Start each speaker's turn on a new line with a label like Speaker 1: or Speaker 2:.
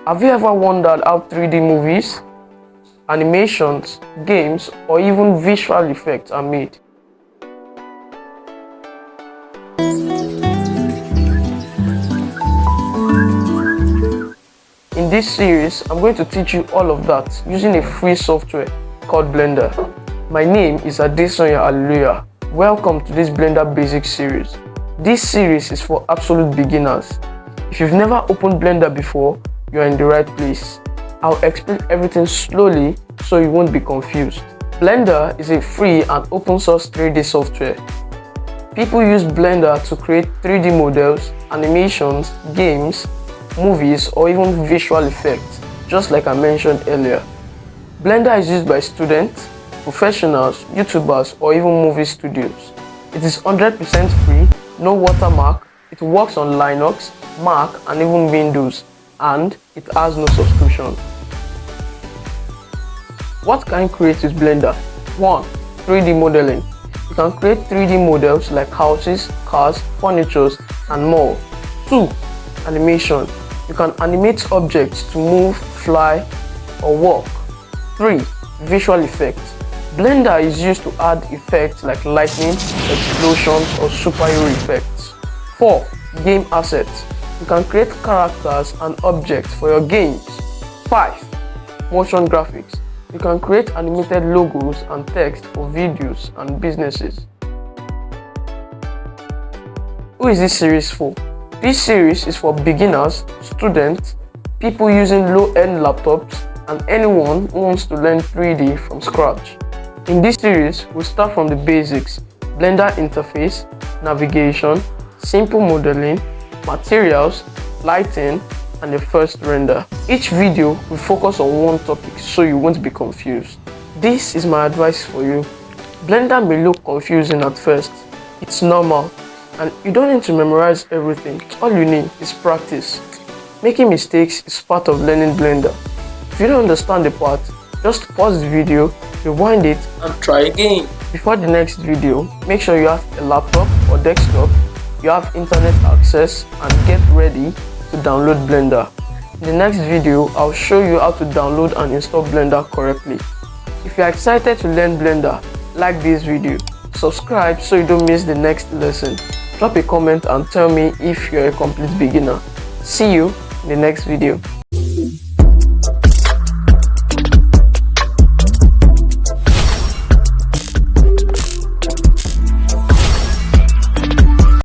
Speaker 1: Have you ever wondered how 3D movies, animations, games, or even visual effects are made? In this series, I'm going to teach you all of that using a free software called Blender. My name is Adesonya Hallelujah. Welcome to this Blender Basics series. This series is for absolute beginners. If you've never opened Blender before, you're in the right place. I'll explain everything slowly so you won't be confused. Blender is a free and open source 3D software. People use Blender to create 3D models, animations, games, movies, or even visual effects, just like I mentioned earlier. Blender is used by students, professionals, YouTubers, or even movie studios. It is 100% free, no watermark, it works on Linux, Mac, and even Windows, and it has no subscription. What can you create with Blender? 1. 3D modeling. You can create 3D models like houses, cars, furniture, and more. 2. Animation. You can animate objects to move, fly, or walk. 3. Visual effects. Blender is used to add effects like lightning, explosions, or superhero effects. 4. Game assets. You can create characters and objects for your games. 5. Motion graphics. You can create animated logos and text for videos and businesses. Who is this series for? This series is for beginners, students, people using low-end laptops, and anyone who wants to learn 3D from scratch. In this series, we'll start from the basics: Blender interface, navigation, simple modeling, materials, lighting, and the first render. Each video will focus on one topic so you won't be confused. This is my advice for you. Blender may look confusing at first. It's normal, and you don't need to memorize everything. All you need is practice. Making mistakes is part of learning Blender. If you don't understand the part, just pause the video, rewind it, and try again. Before the next video, make sure you have a laptop or desktop, you have internet access, and get ready to download Blender. In the next video, I'll show you how to download and install Blender correctly. If you're excited to learn Blender, like this video, subscribe so you don't miss the next lesson. Drop a comment and tell me if you're a complete beginner. See you in the next video.